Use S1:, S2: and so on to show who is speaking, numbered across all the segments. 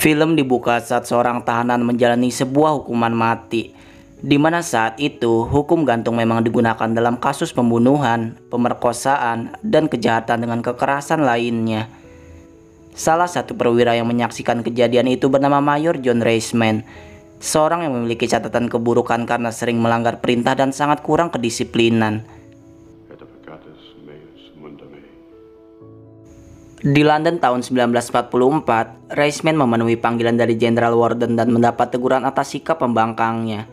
S1: Film dibuka saat seorang tahanan menjalani sebuah hukuman mati, di mana saat itu hukum gantung memang digunakan dalam kasus pembunuhan, pemerkosaan, dan kejahatan dengan kekerasan lainnya. Salah satu perwira yang menyaksikan kejadian itu bernama Mayor John Reisman, seorang yang memiliki catatan keburukan karena sering melanggar perintah dan sangat kurang kedisiplinan. Di London tahun 1944, Reisman memenuhi panggilan dari Jenderal Warden dan mendapat teguran atas sikap pembangkangnya.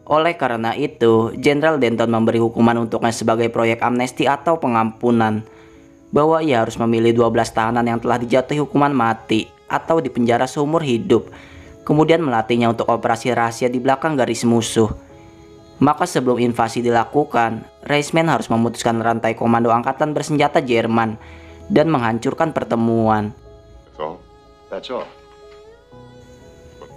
S1: Oleh karena itu, Jenderal Denton memberi hukuman untuknya sebagai proyek amnesti atau pengampunan, bahwa ia harus memilih 12 tahanan yang telah dijatuhi hukuman mati atau dipenjara seumur hidup, kemudian melatihnya untuk operasi rahasia di belakang garis musuh. Maka sebelum invasi dilakukan, Reisman harus memutuskan rantai komando angkatan bersenjata Jerman dan menghancurkan pertemuan.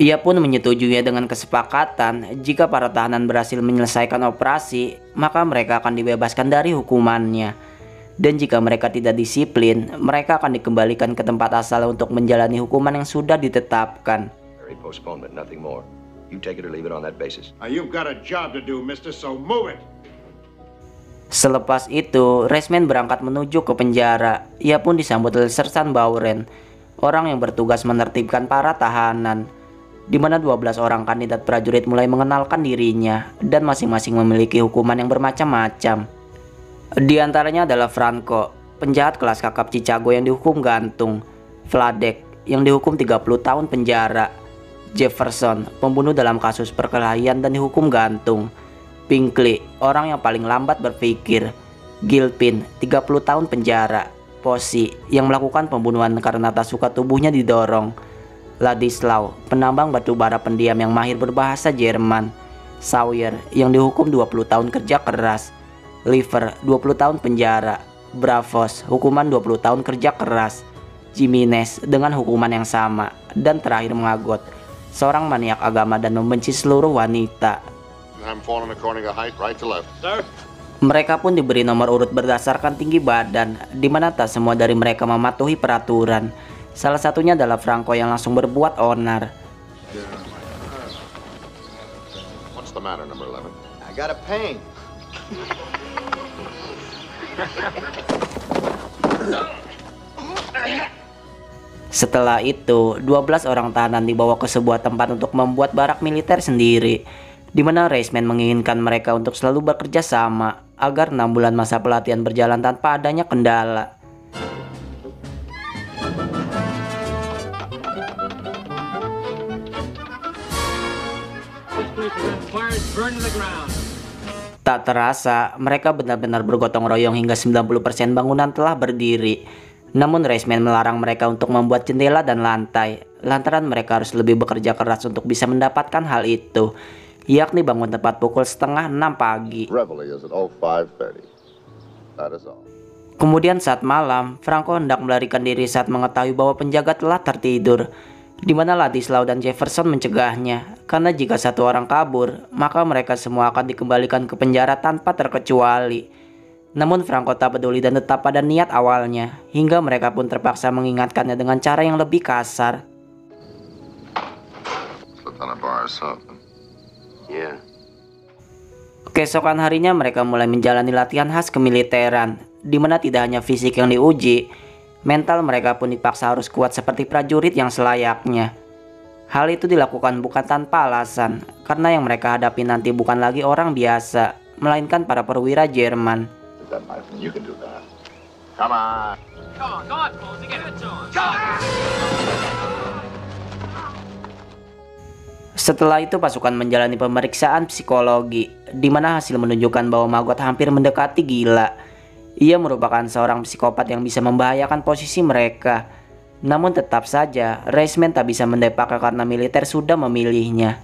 S1: Ia pun menyetujuinya dengan kesepakatan jika para tahanan berhasil menyelesaikan operasi, maka mereka akan dibebaskan dari hukumannya. Dan jika mereka tidak disiplin, mereka akan dikembalikan ke tempat asal untuk menjalani hukuman yang sudah ditetapkan. Selepas itu, Reisman berangkat menuju ke penjara. Ia pun disambut oleh Sersan Bauren, orang yang bertugas menertibkan para tahanan, di mana 12 orang kandidat prajurit mulai mengenalkan dirinya dan masing-masing memiliki hukuman yang bermacam-macam. Di antaranya adalah Franco, penjahat kelas kakap Chicago yang dihukum gantung, Vladek yang dihukum 30 tahun penjara, Jefferson, pembunuh dalam kasus perkelahian dan dihukum gantung, Pinkley, orang yang paling lambat berpikir, Gilpin, 30 tahun penjara, Posey, yang melakukan pembunuhan karena tak suka tubuhnya didorong, Ladislaw, penambang batu bara pendiam yang mahir berbahasa Jerman, Sawyer, yang dihukum 20 tahun kerja keras, Liver, 20 tahun penjara, Bravos, hukuman 20 tahun kerja keras, Jimenez dengan hukuman yang sama, dan terakhir Magot, seorang maniak agama dan membenci seluruh wanita. Mereka pun diberi nomor urut berdasarkan tinggi badan, di mana tak semua dari mereka mematuhi peraturan. Salah satunya adalah Franco yang langsung berbuat onar. Setelah itu, 12 orang tahanan dibawa ke sebuah tempat untuk membuat barak militer sendiri, di mana Reisman menginginkan mereka untuk selalu bekerja sama agar 6 bulan masa pelatihan berjalan tanpa adanya kendala. Tak terasa, mereka benar-benar bergotong royong hingga 90% bangunan telah berdiri. Namun Reisman melarang mereka untuk membuat jendela dan lantai, lantaran mereka harus lebih bekerja keras untuk bisa mendapatkan hal itu, yakni bangun tepat pukul 5:30 pagi. Kemudian saat malam, Franco hendak melarikan diri saat mengetahui bahwa penjaga telah tertidur, di mana Ladislaw dan Jefferson mencegahnya, karena jika satu orang kabur, maka mereka semua akan dikembalikan ke penjara tanpa terkecuali. Namun Franco tak peduli dan tetap pada niat awalnya, hingga mereka pun terpaksa mengingatkannya dengan cara yang lebih kasar. Keesokan harinya mereka mulai menjalani latihan khas kemiliteran, di mana tidak hanya fisik yang diuji, mental mereka pun dipaksa harus kuat seperti prajurit yang selayaknya. Hal itu dilakukan bukan tanpa alasan, karena yang mereka hadapi nanti bukan lagi orang biasa, melainkan para perwira Jerman. Setelah itu pasukan menjalani pemeriksaan psikologi, di mana hasil menunjukkan bahwa Magot hampir mendekati gila. Ia merupakan seorang psikopat yang bisa membahayakan posisi mereka. Namun tetap saja, Reisman tak bisa mendepaknya karena militer sudah memilihnya.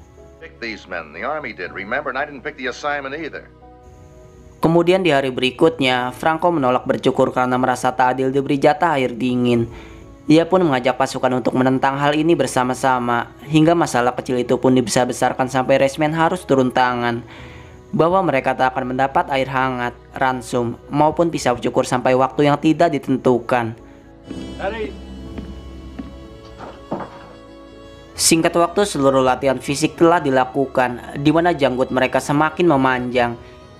S1: Kemudian di hari berikutnya, Franco menolak bercukur karena merasa tak adil diberi jatah air dingin. Ia pun mengajak pasukan untuk menentang hal ini bersama-sama, hingga masalah kecil itu pun dibesar-besarkan sampai Reisman harus turun tangan. bahwa mereka tak akan mendapat air hangat, ransum, maupun pisau cukur sampai waktu yang tidak ditentukan. Singkat waktu seluruh latihan fisik telah dilakukan, di mana janggut mereka semakin memanjang,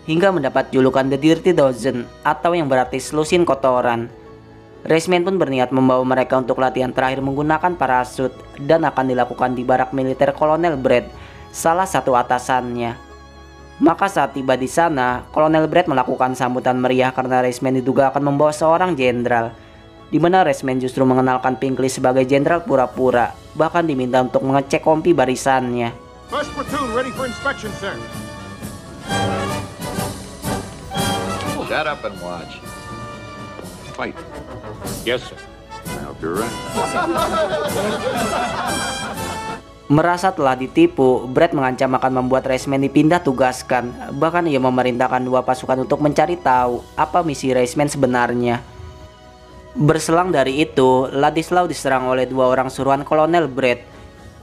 S1: hingga mendapat julukan The Dirty Dozen atau yang berarti selusin kotoran. Raceman pun berniat membawa mereka untuk latihan terakhir menggunakan parasut dan akan dilakukan di barak militer Kolonel Brett, salah satu atasannya. Maka saat tiba di sana, Kolonel Brett melakukan sambutan meriah karena Raceman diduga akan membawa seorang jenderal, di mana Raceman justru mengenalkan Pinkley sebagai jenderal pura-pura, bahkan diminta untuk mengecek kompi barisannya.
S2: First platoon ready for inspection, sir.
S3: Shut up and watch. Fight.
S2: Yes, sir.
S3: I hope you're right.
S1: Merasa telah ditipu, Brett mengancam akan membuat Raceman dipindah tugaskan. Bahkan ia memerintahkan 2 pasukan untuk mencari tahu apa misi Raceman sebenarnya. Berselang dari itu, Ladislaw diserang oleh 2 orang suruhan Kolonel Brett.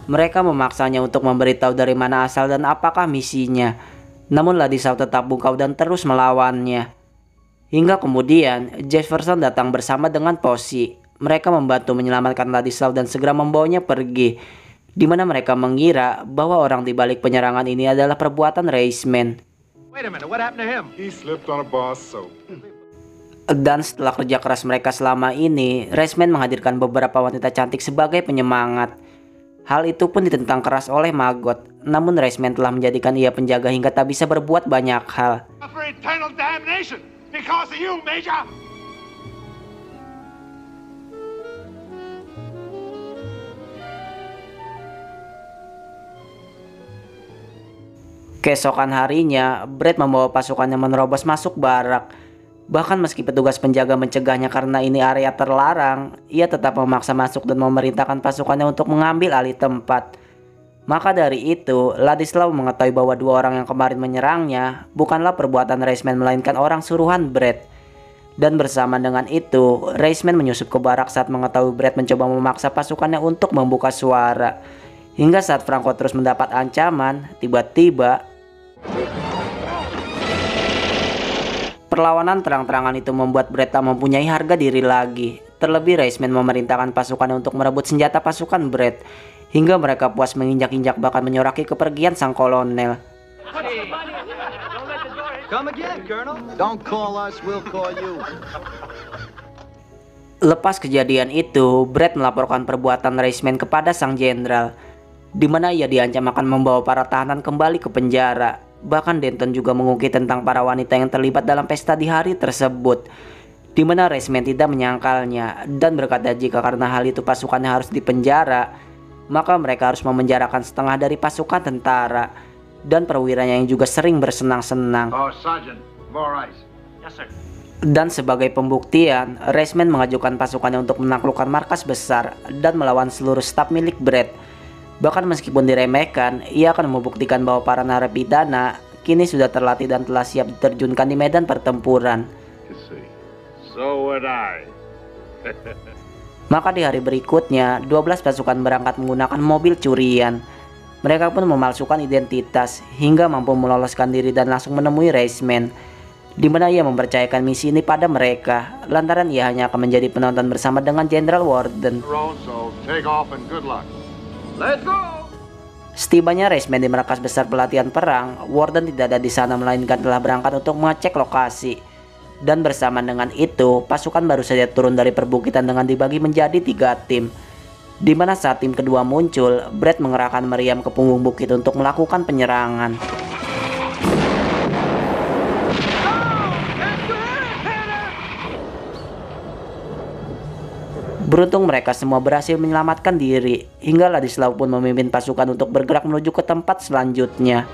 S1: Mereka memaksanya untuk memberitahu dari mana asal dan apakah misinya. Namun Ladislaw tetap bungkam dan terus melawannya. Hingga kemudian Jefferson datang bersama dengan Posey. Mereka membantu menyelamatkan Ladislaw dan segera membawanya pergi, di mana mereka mengira bahwa orang di balik penyerangan ini adalah perbuatan Raceman.
S2: Wait a minute, what happened to him? He slipped on a bar of soap.
S1: Dan setelah kerja keras mereka selama ini, Raceman menghadirkan beberapa wanita cantik sebagai penyemangat. Hal itu pun ditentang keras oleh Maggot. Namun Raceman telah menjadikan ia penjaga hingga tak bisa berbuat banyak hal.
S2: For eternal damnation because of you, Major.
S1: Keesokan harinya, Brett membawa pasukannya menerobos masuk barak. Bahkan meski petugas penjaga mencegahnya karena ini area terlarang, ia tetap memaksa masuk dan memerintahkan pasukannya untuk mengambil alih tempat. Maka dari itu, Ladislaw mengetahui bahwa 2 orang yang kemarin menyerangnya bukanlah perbuatan Raceman melainkan orang suruhan Brett. Dan bersama dengan itu, Raceman menyusup ke barak saat mengetahui Brett mencoba memaksa pasukannya untuk membuka suara. Hingga saat Franco terus mendapat ancaman, tiba-tiba perlawanan terang-terangan itu membuat Brett tak mempunyai harga diri lagi. Terlebih Raceman memerintahkan pasukannya untuk merebut senjata pasukan Brett, hingga mereka puas menginjak-injak bahkan menyoraki kepergian sang kolonel.
S3: Come again, Colonel. Don't call us, we'll call you.
S1: Lepas kejadian itu, Brett melaporkan perbuatan Raceman kepada sang jenderal, di mana ia diancam akan membawa para tahanan kembali ke penjara. Bahkan Denton juga mengungkit tentang para wanita yang terlibat dalam pesta di hari tersebut, di mana Raceman tidak menyangkalnya dan berkata jika karena hal itu pasukannya harus dipenjara, maka mereka harus memenjarakan setengah dari pasukan tentara dan perwiranya yang juga sering bersenang-senang.
S3: Oh, Sergeant, more ice.
S2: Yes, sir.
S1: Dan sebagai pembuktian, Raceman mengajukan pasukannya untuk menaklukkan markas besar dan melawan seluruh staf milik Brett. Bahkan meskipun diremehkan, ia akan membuktikan bahwa para narapidana kini sudah terlatih dan telah siap diterjunkan di medan pertempuran.
S3: So would I.
S1: Maka di hari berikutnya, 12 pasukan berangkat menggunakan mobil curian. Mereka pun memalsukan identitas hingga mampu meloloskan diri dan langsung menemui Raceman, di mana ia mempercayakan misi ini pada mereka, lantaran ia hanya akan menjadi penonton bersama dengan Jenderal Warden.
S2: So take off and good luck.
S3: Let's go.
S1: Setibanya Raceman di markas besar pelatihan perang, Warden tidak ada di sana melainkan telah berangkat untuk mengecek lokasi. Dan bersamaan dengan itu, pasukan baru saja turun dari perbukitan dengan dibagi menjadi 3 tim. Di mana saat tim kedua muncul, Brett mengerahkan meriam ke punggung bukit untuk melakukan penyerangan. Beruntung mereka semua berhasil menyelamatkan diri, hingga Ladislaw pun memimpin pasukan untuk bergerak menuju ke tempat selanjutnya.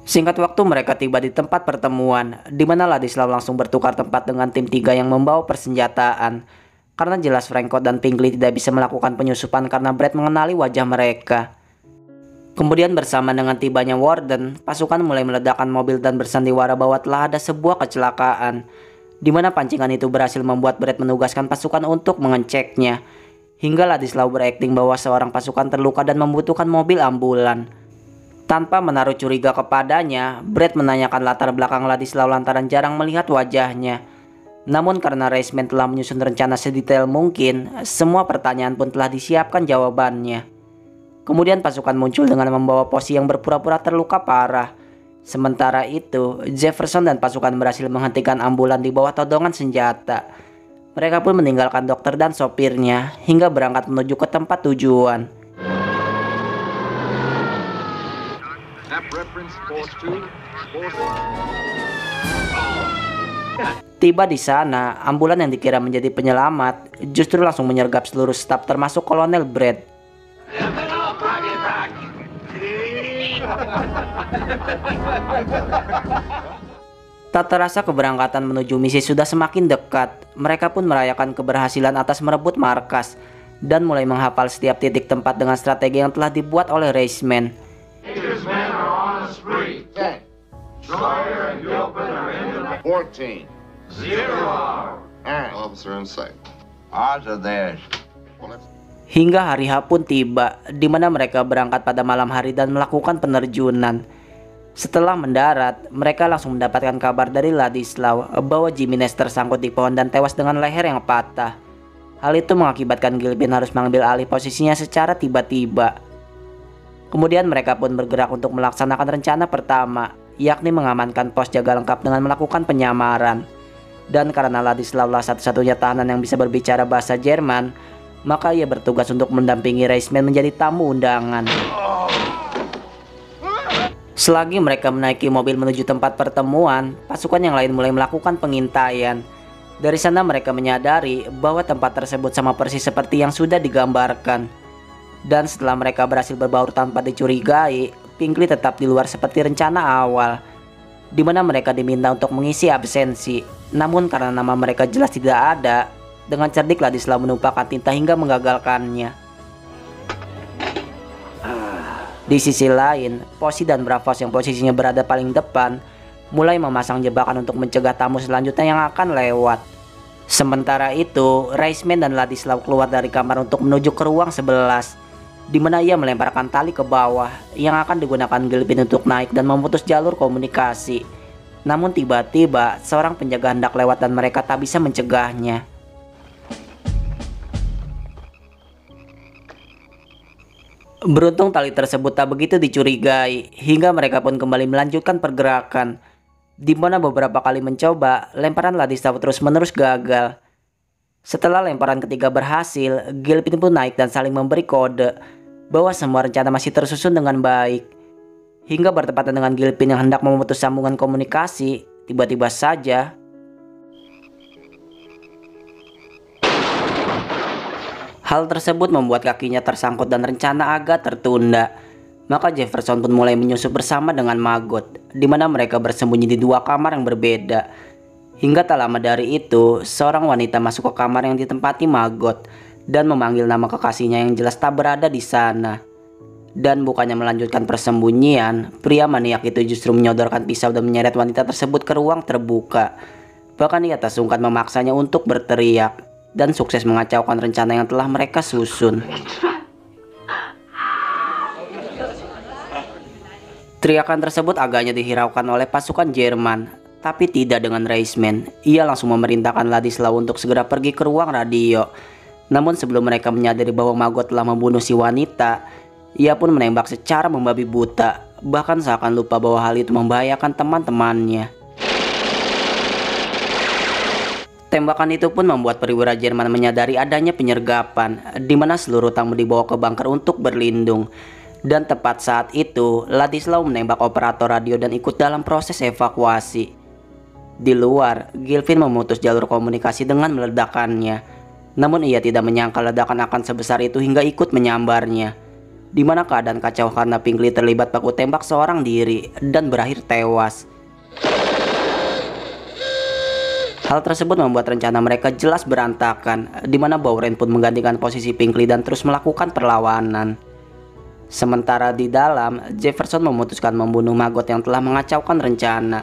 S1: Singkat waktu mereka tiba di tempat pertemuan, di mana Ladislaw langsung bertukar tempat dengan tim 3 yang membawa persenjataan. Karena jelas Franco dan Pinkley tidak bisa melakukan penyusupan karena Brett mengenali wajah mereka. Kemudian bersama dengan tibanya Warden, pasukan mulai meledakkan mobil dan bersandiwara bahwa telah ada sebuah kecelakaan, di mana pancingan itu berhasil membuat Brett menugaskan pasukan untuk mengeceknya. Hingga Ladislaw berakting bahwa seorang pasukan terluka dan membutuhkan mobil ambulan. Tanpa menaruh curiga kepadanya, Brad menanyakan latar belakang Ladislaw lantaran jarang melihat wajahnya. Namun karena Reisman telah menyusun rencana sedetail mungkin, semua pertanyaan pun telah disiapkan jawabannya. Kemudian pasukan muncul dengan membawa Posey yang berpura-pura terluka parah. Sementara itu, Jefferson dan pasukan berhasil menghentikan ambulan di bawah todongan senjata. Mereka pun meninggalkan dokter dan sopirnya hingga berangkat menuju ke tempat tujuan. Tiba di sana, ambulan yang dikira menjadi penyelamat justru langsung menyergap seluruh staf termasuk Kolonel Brad. Tak terasa keberangkatan menuju misi sudah semakin dekat. Mereka pun merayakan keberhasilan atas merebut markas dan mulai menghafal setiap titik tempat dengan strategi yang telah dibuat oleh Reisman.
S3: 14.
S4: Officer in sight.
S3: Odds are theirs.
S1: Hingga hari H pun tiba, di mana mereka berangkat pada malam hari dan melakukan penerjunan. Setelah mendarat, mereka langsung mendapatkan kabar dari Ladislaw bahwa Jimenez tersangkut di pohon dan tewas dengan leher yang patah. Hal itu mengakibatkan Gilpin harus mengambil alih posisinya secara tiba-tiba. Kemudian mereka pun bergerak untuk melaksanakan rencana pertama, yakni mengamankan pos jaga lengkap dengan melakukan penyamaran. Dan karena Ladislaw lah satu-satunya tahanan yang bisa berbicara bahasa Jerman, maka ia bertugas untuk mendampingi Reisman menjadi tamu undangan. Selagi mereka menaiki mobil menuju tempat pertemuan, pasukan yang lain mulai melakukan pengintaian. Dari sana mereka menyadari bahwa tempat tersebut sama persis seperti yang sudah digambarkan. Dan setelah mereka berhasil berbaur tanpa dicurigai, Pinkley tetap di luar seperti rencana awal, di mana mereka diminta untuk mengisi absensi. Namun karena nama mereka jelas tidak ada, dengan cerdik Ladislaw menumpahkan tinta hingga menggagalkannya. Di sisi lain, Posey dan Bravos yang posisinya berada paling depan mulai memasang jebakan untuk mencegah tamu selanjutnya yang akan lewat. Sementara itu, Reisman dan Ladislaw keluar dari kamar untuk menuju ke ruang 11, di mana ia melemparkan tali ke bawah yang akan digunakan Gilpin untuk naik dan memutus jalur komunikasi. Namun tiba-tiba seorang penjaga hendak lewat dan mereka tak bisa mencegahnya. Beruntung tali tersebut tak begitu dicurigai hingga mereka pun kembali melanjutkan pergerakan, di mana beberapa kali mencoba, lemparan Ladislaw terus-menerus gagal. Setelah lemparan ketiga berhasil, Gilpin pun naik dan saling memberi kode bahwa semua rencana masih tersusun dengan baik. Hingga bertepatan dengan Gilpin yang hendak memutus sambungan komunikasi, tiba-tiba saja hal tersebut membuat kakinya tersangkut dan rencana agak tertunda. Maka Jefferson pun mulai menyusup bersama dengan Maggot, di mana mereka bersembunyi di dua kamar yang berbeda. Hingga tak lama dari itu, seorang wanita masuk ke kamar yang ditempati Maggot dan memanggil nama kekasihnya yang jelas tak berada di sana. Dan bukannya melanjutkan persembunyian, pria maniak itu justru menyodorkan pisau dan menyeret wanita tersebut ke ruang terbuka. Bahkan ia tak sungkan memaksanya untuk berteriak, dan sukses mengacaukan rencana yang telah mereka susun. Teriakan tersebut agaknya dihiraukan oleh pasukan Jerman, tapi tidak dengan Reisman. Ia langsung memerintahkan Ladislaw untuk segera pergi ke ruang radio. Namun sebelum mereka menyadari bahwa Maggot telah membunuh si wanita, ia pun menembak secara membabi buta, bahkan seakan lupa bahwa hal itu membahayakan teman-temannya. Tembakan itu pun membuat perwira Jerman menyadari adanya penyergapan, di mana seluruh tamu dibawa ke bunker untuk berlindung. Dan tepat saat itu, Ladislaw menembak operator radio dan ikut dalam proses evakuasi. Di luar, Gilpin memutus jalur komunikasi dengan meledakannya. Namun ia tidak menyangka ledakan akan sebesar itu hingga ikut menyambarnya, di mana keadaan kacau karena Pinkley terlibat baku tembak seorang diri dan berakhir tewas. Hal tersebut membuat rencana mereka jelas berantakan, di mana Bowren pun menggantikan posisi Pinkley dan terus melakukan perlawanan. Sementara di dalam, Jefferson memutuskan membunuh Maggot yang telah mengacaukan rencana,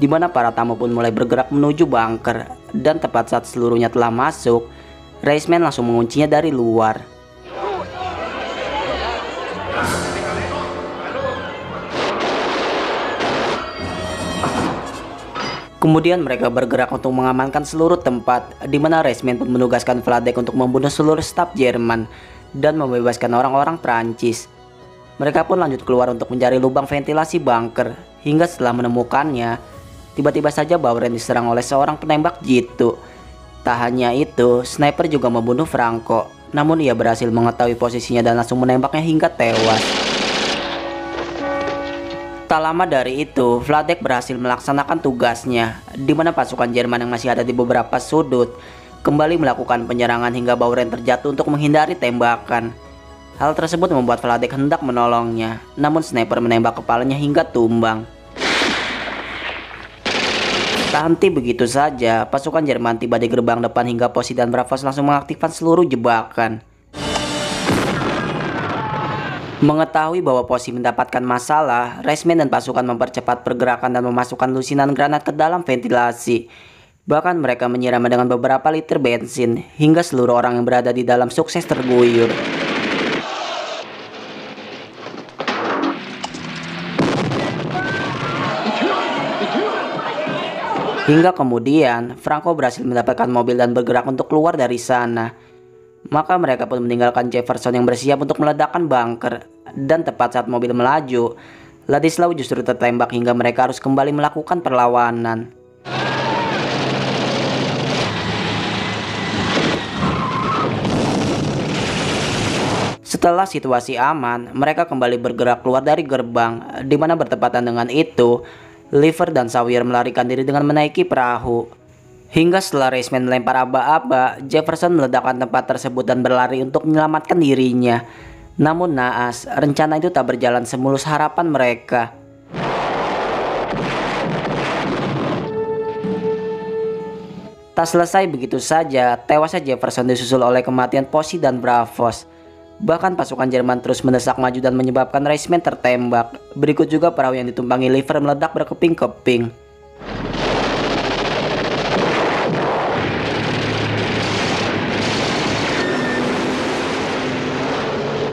S1: di mana para tamu pun mulai bergerak menuju bunker. Dan tepat saat seluruhnya telah masuk, Reisman langsung menguncinya dari luar. Kemudian mereka bergerak untuk mengamankan seluruh tempat, di mana Reisman pun menugaskan Vladek untuk membunuh seluruh staf Jerman dan membebaskan orang-orang Prancis. Mereka pun lanjut keluar untuk mencari lubang ventilasi bunker, hingga setelah menemukannya, tiba-tiba saja Bauren diserang oleh seorang penembak jitu. Tak hanya itu, sniper juga membunuh Franco, namun ia berhasil mengetahui posisinya dan langsung menembaknya hingga tewas. Tak lama dari itu, Vladek berhasil melaksanakan tugasnya, di mana pasukan Jerman yang masih ada di beberapa sudut kembali melakukan penyerangan hingga Bauren terjatuh untuk menghindari tembakan. Hal tersebut membuat Vladek hendak menolongnya, namun sniper menembak kepalanya hingga tumbang. Tak henti begitu saja, pasukan Jerman tiba di gerbang depan hingga Posi dan Bravos langsung mengaktifkan seluruh jebakan. Mengetahui bahwa Posi mendapatkan masalah, Reisman dan pasukan mempercepat pergerakan dan memasukkan lusinan granat ke dalam ventilasi. Bahkan mereka menyiramnya dengan beberapa liter bensin, hingga seluruh orang yang berada di dalam sukses terguyur. Hingga kemudian, Franco berhasil mendapatkan mobil dan bergerak untuk keluar dari sana. Maka mereka pun meninggalkan Jefferson yang bersiap untuk meledakkan bunker. Dan tepat saat mobil melaju, Ladislau justru tertembak hingga mereka harus kembali melakukan perlawanan. Setelah situasi aman, mereka kembali bergerak keluar dari gerbang, di mana bertepatan dengan itu, Liver dan Sawyer melarikan diri dengan menaiki perahu. Hingga setelah Reisman melempar aba-aba, Jefferson meledakkan tempat tersebut dan berlari untuk menyelamatkan dirinya. Namun naas, rencana itu tak berjalan semulus harapan mereka. Tak selesai begitu saja, tewasnya Jefferson disusul oleh kematian Posi dan Bravos. Bahkan pasukan Jerman terus mendesak maju dan menyebabkan Reisman tertembak. Berikut juga perahu yang ditumpangi Liver meledak berkeping-keping.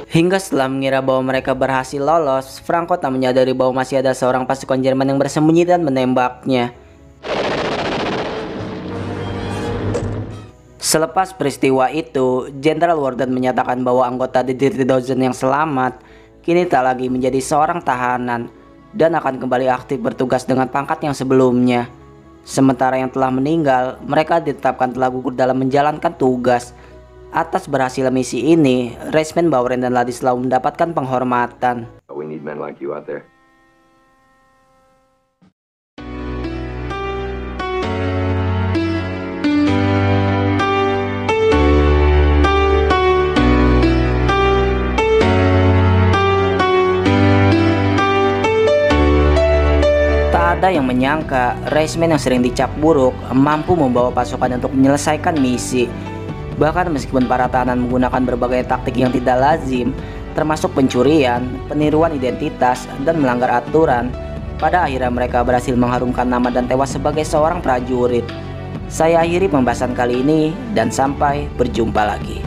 S1: Hingga setelah mengira bahwa mereka berhasil lolos, Franco tak menyadari bahwa masih ada seorang pasukan Jerman yang bersembunyi dan menembaknya. Selepas peristiwa itu, Jenderal Worden menyatakan bahwa anggota The Dirty Dozen yang selamat kini tak lagi menjadi seorang tahanan dan akan kembali aktif bertugas dengan pangkat yang sebelumnya. Sementara yang telah meninggal, mereka ditetapkan telah gugur dalam menjalankan tugas. Atas berhasil misi ini, Reisman, Bauren, dan Ladislau mendapatkan penghormatan.
S3: We need men like you out there.
S1: Tak ada yang menyangka, Reisman yang sering dicap buruk mampu membawa pasukan untuk menyelesaikan misi. Bahkan meskipun para tahanan menggunakan berbagai taktik yang tidak lazim, termasuk pencurian, peniruan identitas, dan melanggar aturan, pada akhirnya mereka berhasil mengharumkan nama dan tewas sebagai seorang prajurit. Saya akhiri pembahasan kali ini dan sampai berjumpa lagi.